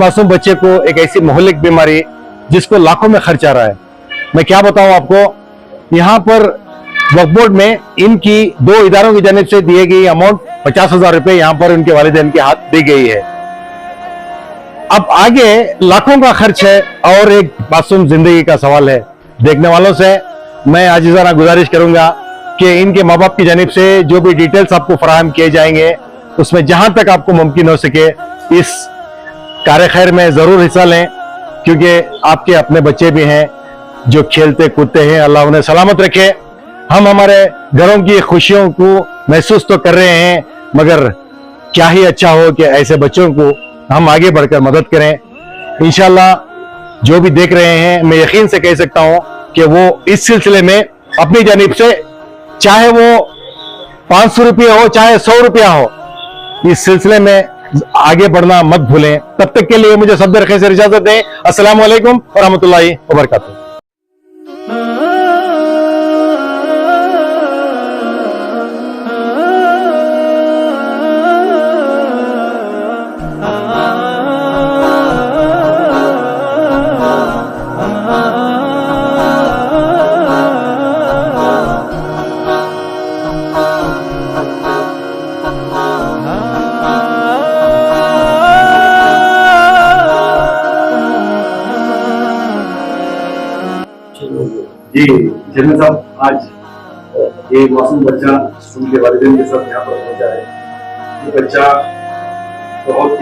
मासूम बच्चे को एक ऐसी मोहल्लिक बीमारी जिसको लाखों में खर्च आ रहा है। मैं क्या बताऊं आपको, यहाँ पर वक्फ बोर्ड में इनकी 2 इदारों की जानिब से दिए गई अमाउंट 50,000 रुपए यहाँ पर उनके वालिदैन के हाथ दी गई है। अब आगे लाखों का खर्च है और एक मासूम जिंदगी का सवाल है। देखने वालों से मैं आजिज़ाना गुजारिश करूंगा कि इनके माँ बाप की जानिब से जो भी डिटेल्स आपको फराहम किए जाएंगे उसमें जहां तक आपको मुमकिन हो सके इस कार्य खैर में जरूर हिस्सा लें, क्योंकि आपके अपने बच्चे भी हैं जो खेलते कूदते हैं। अल्लाह उन्हें सलामत रखे। हम हमारे घरों की खुशियों को महसूस तो कर रहे हैं, मगर क्या ही अच्छा हो कि ऐसे बच्चों को हम आगे बढ़कर मदद करें। इंशाल्लाह जो भी देख रहे हैं, मैं यकीन से कह सकता हूं कि वो इस सिलसिले में अपनी जानिब से, चाहे वो 500 रुपया हो चाहे 100 रुपया हो, इस सिलसिले में आगे बढ़ना मत भूलें। तब तक के लिए मुझे सब्दर खैर से इजाजत दें। अस्सलाम वालेकुम व रहमतुल्लाहि व बरकातुहू। जी जमीन साहब, आज ये मासूम बच्चा उनके वालिदैन के साथ यहाँ पर पहुंचा है। ये बच्चा बहुत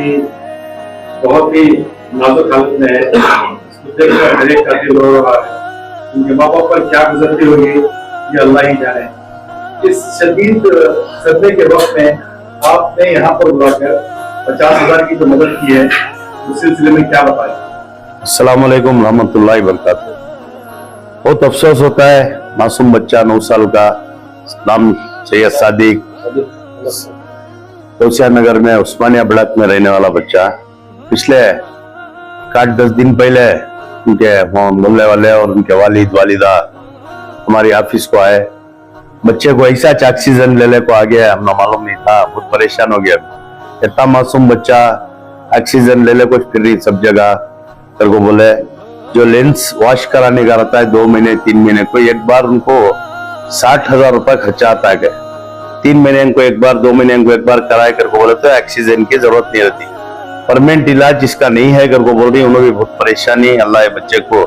ही नाजुक हालत में है। इसको देखकर हर एक का दिल रो रहा है। उनके माँ बाप पर क्या गुजरती होगी ये अल्लाह ही जाने। इस शदीद सदमे के वक्त में आपने यहाँ पर बुलाकर 50,000 की जो मदद की है उस सिलसिले में क्या बताएं? अस्सलाम वालेकुम रहमतुल्लाहि व बरकातुहू। बहुत अफसोस होता है, मासूम बच्चा 9 साल का, नाम सैयद सादिक, तोसिया नगर में उस्मानिया ब्लॉक में रहने वाला बच्चा, पिछले 8-10 दिन पहले उनके मोहल्ले वाले और उनके वालिदा हमारी ऑफिस को आए। बच्चे को ऐसा ऑक्सीजन लेने को आ गया, हमें मालूम नहीं था, बहुत परेशान हो गया। इतना मासूम बच्चा ऑक्सीजन लेने को फिर रही सब जगह। तेरे को बोले जो लेंस वॉश कराने का रहता है 2 महीने 3 महीने को एक बार, उनको 60,000 रुपए खर्चा आता है। 3 महीने को एक बार 2 महीने को एक बार कराए कर को बोले तो ऑक्सीजन की जरूरत नहीं रहती। परमानेंट इलाज जिसका नहीं है कर को बोल रही, उन्होंने भी बहुत परेशानी। अल्लाह बच्चे को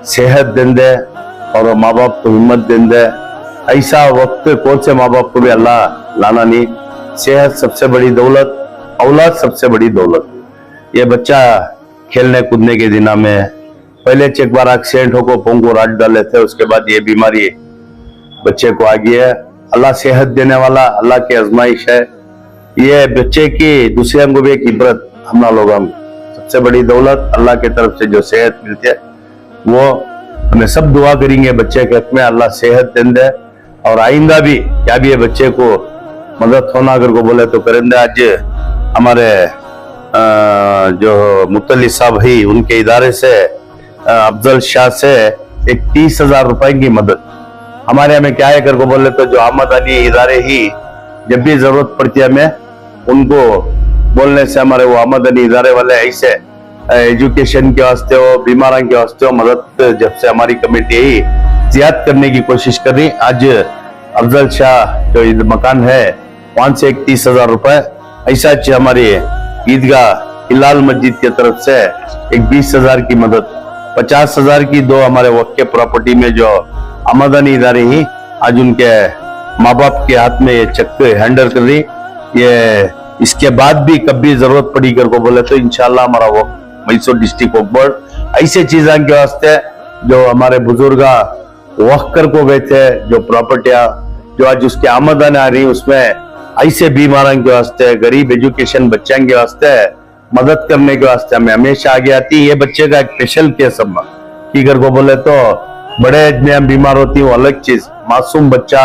सेहत दें दे और माँ बाप को हिम्मत दें दे। ऐसा वक्त कौन से माँ बाप को भी अल्लाह लाना नहीं। सेहत सबसे बड़ी दौलत, औलाद सबसे बड़ी दौलत। ये बच्चा खेलने कूदने के दिना में पहले एक बार एक्सीडेंट होकर पोंगो राट डाले थे, उसके बाद ये बीमारी बच्चे को आ गई है। अल्लाह सेहत देने वाला, अल्लाह की आजमाइश है। ये बच्चे की दूसरे को भी एक इबरत, हम लोग सबसे बड़ी दौलत अल्लाह की तरफ से जो सेहत मिलती है वो हमें सब दुआ करेंगे बच्चे के हक में अल्लाह सेहत दें दे। और आइंदा भी क्या भी ये बच्चे को मदद होना अगर को बोले तो करेंगे। आज हमारे जो मुतल्ली साहब ही उनके इदारे से अफजल शाह से एक 30,000 रुपए की मदद हमारे हमें क्या है कर को बोले तो जो आमदनी इदारे ही जब भी जरूरत पड़ती है हमें उनको बोलने से हमारे वो आमदनी इदारे वाले ऐसे एजुकेशन के वास्ते हो, बीमारों के वास्ते हो मदद जब से हमारी कमेटी ही जियाद करने की कोशिश कर रही। आज अफजल शाह जो मकान है वहां से एक 30,000 रुपए, ऐसा हमारी ईदगाह हिलाल मस्जिद की तरफ से एक 20,000 की मदद, 50,000 की 2 हमारे वक्त के प्रॉपर्टी में जो आमदनी इदारे ही आज उनके माँ बाप के हाथ में ये चेक हैंडल कर रही। ये इसके बाद भी कभी जरूरत पड़ी कर को बोले तो इंशाल्लाह हमारा वो मैसूर डिस्ट्रिक्ट वक्फ बोर्ड ऐसे चीजों के वास्ते जो हमारे बुजुर्ग वक्त कर को गए थे, जो प्रॉपर्टियां जो आज उसकी आमदनी आ रही उसमें ऐसे बीमारों के वास्ते, गरीब एजुकेशन बच्चों के वास्ते मदद करने के वास्ते हमें हमेशा आगे आती है। ये बच्चे का एक स्पेशल केस है की कर को बोले तो बड़े में बीमार होती है वो अलग चीज, मासूम बच्चा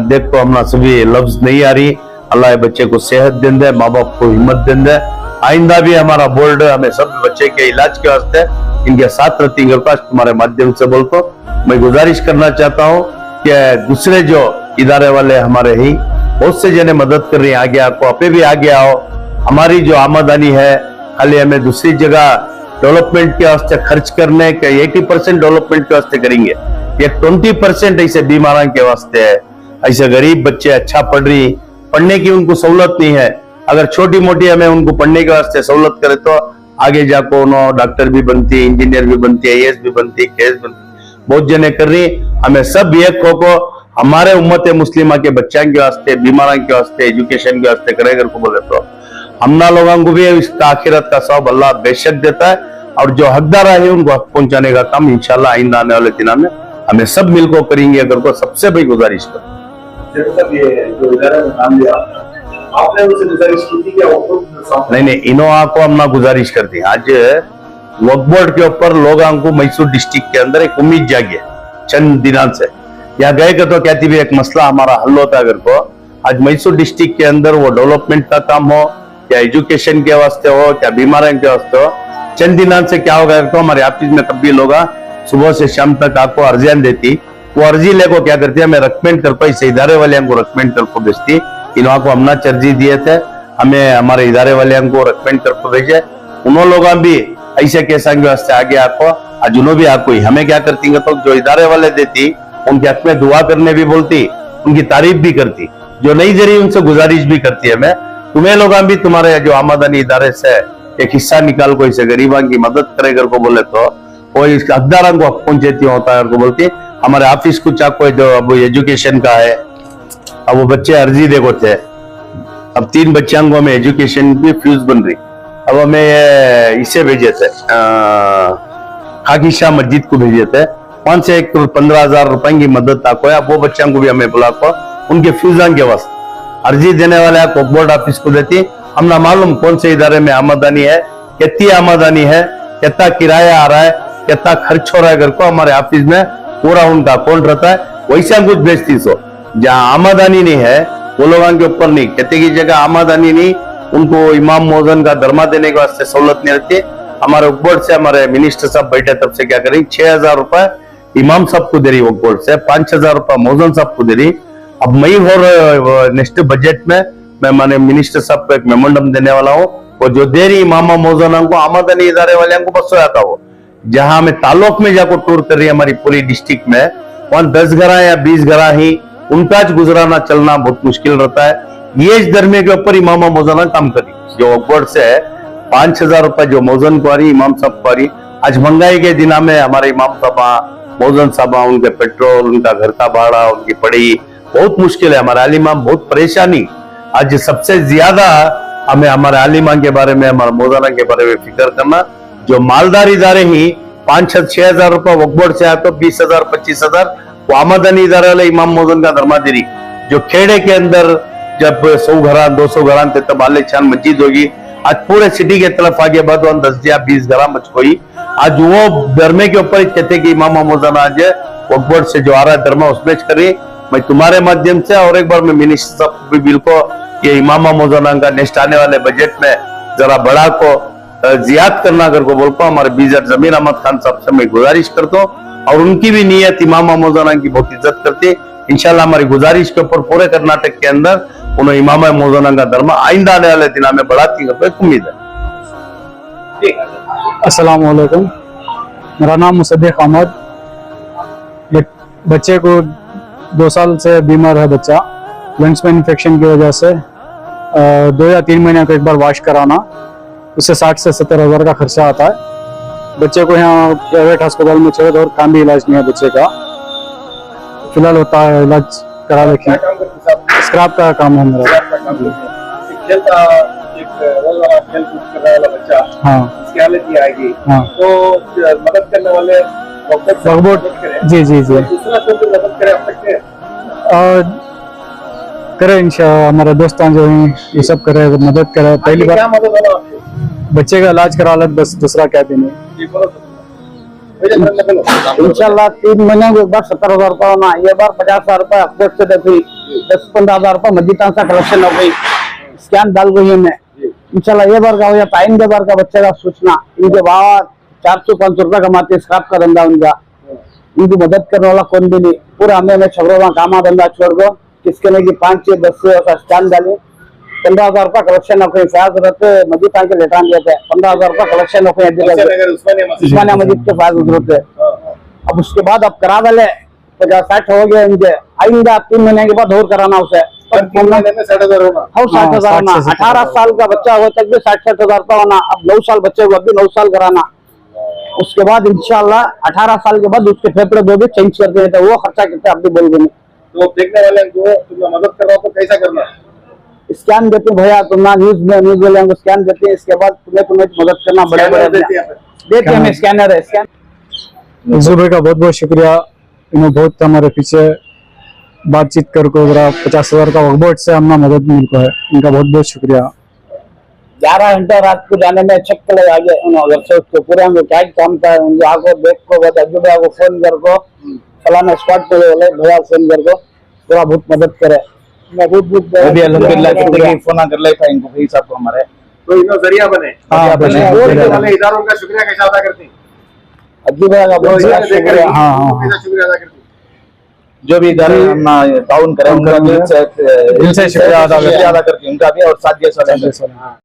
देख को हमने सभी लफ्ज नहीं आ रही। अल्लाह बच्चे को सेहत दें दे, माँ बाप को हिम्मत दें दे। आइंदा भी हमारा बोर्ड हमें सब बच्चे के इलाज के वास्ते इनके साथ रहती है। तुम्हारे माध्यम से बोलता मैं गुजारिश करना चाहता हूँ कि दूसरे जो इदारे वाले हमारे ही बहुत से जने मदद कर रही है, आगे आपको अपे भी आगे आओ। हमारी जो आमदनी है खाली हमें दूसरी जगह डेवलपमेंट के वास्ते खर्च करने के 80% डेवलपमेंट के वास्ते करेंगे, ये 20% ऐसे बीमारों के वास्ते है। ऐसे गरीब बच्चे अच्छा पढ़ने की उनको सहूलत नहीं है। अगर छोटी मोटी हमें उनको पढ़ने के वास्ते सहूलत करे तो आगे जाकर उन्होंने डॉक्टर भी बनती, इंजीनियर भी बनती, IAS भी बनती, KS बनती, बहुत जने कर रही। हमें सब एक को हमारे उम्मत मुस्लिमा के बच्चों के वास्ते, बीमारों के वास्ते, एजुकेशन के वास्ते करेगा को बोले तो हमना लोगों को भी इसका आखिरत का सब अल्लाह बेशक देता है। और जो हकदार है उनको हक पहुंचाने का काम इंशाल्लाह आइंदा आने वाले दिनों में हमें सब मिलकर करेंगे। अगर को सबसे बड़ी गुजारिश कर ये जो इदारा में नाम लिया आपने उनसे गुजारिश की थी क्या? नहीं, इनोवा को हमने गुजारिश कर दी। आज वक्फ बोर्ड के ऊपर लोगों को मैसूर डिस्ट्रिक्ट के अंदर एक उम्मीद जागी है चंद दिनों से। यहाँ गए के तो कहती भी एक मसला हमारा हल होता है। अगर को आज मैसूर डिस्ट्रिक्ट के अंदर वो डेवलपमेंट का काम हो या एजुकेशन के वास्ते हो या बीमारियों के वास्ते हो, चंद दिनों से क्या होगा तो हमारे ऑफिस में तब भी लोग सुबह से शाम तक आपको अर्जियां देती, वो अर्जी लेको क्या करती है, हमें रिकमेंड कर पाई से इदारे वाले को रिकमेंड कर को भेजती। इन्हों को हमने अर्जी दिए थे, हमें हमारे इदारे वाले को रिकमेंड कर को भेजे। उन्होंने लोग भी ऐसे केसा के वास्ते आगे आपको आज उन्होंने भी आपको हमें क्या करती है तो जो इदारे वाले देती उनके हक में दुआ करने भी बोलती, उनकी तारीफ भी करती, जो नहीं जरी उनसे गुजारिश भी करती है मैं तुम्हें लोग भी तुम्हारे जो आमदनी इदारे से एक हिस्सा निकाल को इसे गरीबों की मदद करेगा को बोले तो वो इस हकदारों को हक पहुंचती होता है को बोलती। हमारे ऑफिस कुछ आपको जो अब एजुकेशन का है, अब वो बच्चे अर्जी देखो थे, अब 3 बच्चों को हमें एजुकेशन की फीस बन रही। अब हमें इसे भेजे थे खाकी शाह मस्जिद को भेजे थे, 5 से 15,000 रुपए की मदद ताको है। अब वो बच्चों को भी हमें बुला को उनके फीसा के वास्ते अर्जी देने वाले वक्फ बोर्ड ऑफिस को देती। हमने मालूम कौन से इदारे में आमदनी है, कितनी आमदनी है, कितना किराया आ रहा है, कितना खर्च हो रहा है। घर को हमारे ऑफिस में पूरा उनका अकाउंट रहता है, वैसा कुछ भेजती सो। जहाँ आमदनी नहीं है वो लोगों के ऊपर नहीं, कहते की जगह आमदनी नहीं उनको इमाम मौजन का दरमा देने के वास्ते सहूलत नहीं रहती। हमारे वक्फ बोर्ड से हमारे मिनिस्टर साहब बैठे तब से क्या करेंगे 6,000 रुपए इमाम साहब को दे रही वक्फ बोर्ड से, 5,000 रुपए मौजन साहब को दे रही। अब मई और नेक्स्ट बजट में मैं माने मिनिस्टर साहब को एक मेमोरेंडम देने वाला हूँ, वो जो दे रही इमाम मौजन को आमदनी इदारे वाले को बस आता हो। जहां हमें ताल्लुक में जाकर टूर कर रही है हमारी पूरी डिस्ट्रिक्ट में, वहां 10 घरा या 20 घरा ही उनका गुजराना चलना बहुत मुश्किल रहता है। ये इस दरमे के ऊपर इमाम मौजाना काम करी जो वक्फ बोर्ड से 5,000 रुपए जो मौजन को आ रही, इमाम साहब को आ रही। आज महंगाई के दिना में हमारे इमाम साहब मौजन साहब उनके पेट्रोल, उनका घर का भाड़ा, उनकी पढ़ाई बहुत मुश्किल है। हमारे आलिमाम बहुत परेशानी। आज सबसे ज्यादा हमें हमारे आलिमां के बारे में, हमारे मौजाना के बारे में फिक्र करना। जो मालदार इदारे ही 5-6 रुपए वक्फ बोर्ड से आया तो 20,000 25,000 वो आमदनी इदारे वाले इमाम मौजन का दरमा दे रही। जो खेड़े के अंदर जब 100 घरा 200 घरा थे तब आले चान मस्जिद होगी, आज पूरे सिटी के तरफ आगे बाद 10 या 20 घरा मच कोई। आज वो दरमे के ऊपर कहते कि इमाम मौजन आज वक्फ बोर्ड से जो आ रहा है दरमा उसमें करी। मैं तुम्हारे माध्यम से और एक बार मैं मिनिस्टर साहब को भी बिल को ये इमाम मौजूदा का नेक्स्ट आने वाले बजट में जरा बड़ा को जियाद करना कर को बोलता हूँ। हमारे बीजर जमीर अहमद खान साहब से मैं गुजारिश करता हूँ और उनकी भी नीयत इमाम मौजूदा की बहुत इज्जत करती है। इंशाल्लाह हमारी गुजारिश के ऊपर पूरे कर्नाटक के अंदर उन्हें इमाम मौजूदा का धर्म आइंदा आने वाले दिनों में बढ़ाती है, उम्मीद है। अस्सलाम वालेकुम, मेरा नाम मुसद्दिक अहमद। बच्चे को 2 साल से बीमार है बच्चा, लंग्स में इन्फेक्शन की वजह से 2 या 3 महीने को एक बार वॉश कराना, उससे 60 से 70 हज़ार का खर्चा आता है। बच्चे को यहाँ प्राइवेट अस्पताल में चाहिए और काम भी इलाज नहीं है बच्चे का, फिलहाल होता है इलाज करा देखें। स्क्रैप का काम है मेरा। हाँ, हाँ, तो मदद करने वाले जी जी जी और करे इंशाल्लाह। हमारे दोस्त जो हैं ये सब करे, मदद करे। पहली बार बच्चे का इलाज करा लग, बस दूसरा क्या देने। इंशाल्लाह 3 महीने को एक बार 70,000 रुपये होना, ये बार 50,000 रुपये अपडेट से देती, 10-15,000 रुपये मस्जिद से कलेक्शन हो गई, स्कैन डाल गई है मैं। इंशाल्लाह ये बार का हो या टाइम के बार का बच्चे का सूचना। इनके बाबा 400-500 रुपये कमाते, स्क्रैप का धंधा उनका, इनकी मदद करने वाला कौन भी नहीं। पूरा हमें छबरों का कामा धंधा छोड़ दो, किसके नहीं कि 5-6-10 स्कैन डाले 15,000 रुपये कलेक्शन हो फैज रहते मस्जिद के लेटान देते 15,000 रुपये कलेक्शन हो अगर उस्मानिया मस्जिद उस्मानिया मस्जिद के फैज जरूरत है। अब उसके बाद अब करा डाले 50-60 हो गए इनके, आइंदा 3 महीने के बाद और कराना उसे। 3 महीने में 60,000 होना। हाँ 60,000 होना, 18 साल का बच्चा हो तक भी 60,000 रुपया होना। अब 9 साल बच्चे को अभी 9 साल कराना, उसके बाद इंशाल्लाह 18 साल के बाद उसके फेफड़े दो भी चेंज कर देते, वो खर्चा कितना आप भी बोल देंगे। तो देखने वाले को तुम्हें मदद कर रहा हो तो कैसा करना है? स्कैन देते भैया, तुम ना न्यूज वाले को स्कैन देते हैं, इसके बाद तुम्हें मदद करना बड़े बड़े देते हैं। स्कैनर है, स्कैन मंजूर भाई का बहुत बहुत शुक्रिया, इन्होंने बहुत हमारे पीछे बातचीत कर 50,000 का वकबोर्ड से हमने मदद मिल को है, इनका बहुत बहुत शुक्रिया। 11 घंटे रात को जाने में चक्कर लगा गया उन्होंने से उसको पूरे हम क्या काम था उनके आगो देख को अजूबा को फोन कर को फलाना स्पॉट पे बोले भैया फोन कर को थोड़ा बहुत मदद करे। मैं बहुत अभी अल्हम्दुलिल्लाह कितने फोन कर ले था इनको भाई साहब को हमारे, तो इन्हों जरिया बने। हाँ, बने। और वाले इदारों का शुक्रिया कैसा अदा करती हैं? अजूबा का बहुत जो बहुत शुक्रिया। हाँ। कैसा शुक्रिया अदा करती हैं? जो भी इदारे हम ताउन करें उनका दिल से शुक्रिया अदा करते हैं। अदा करती हैं उनका भी, और साथ ही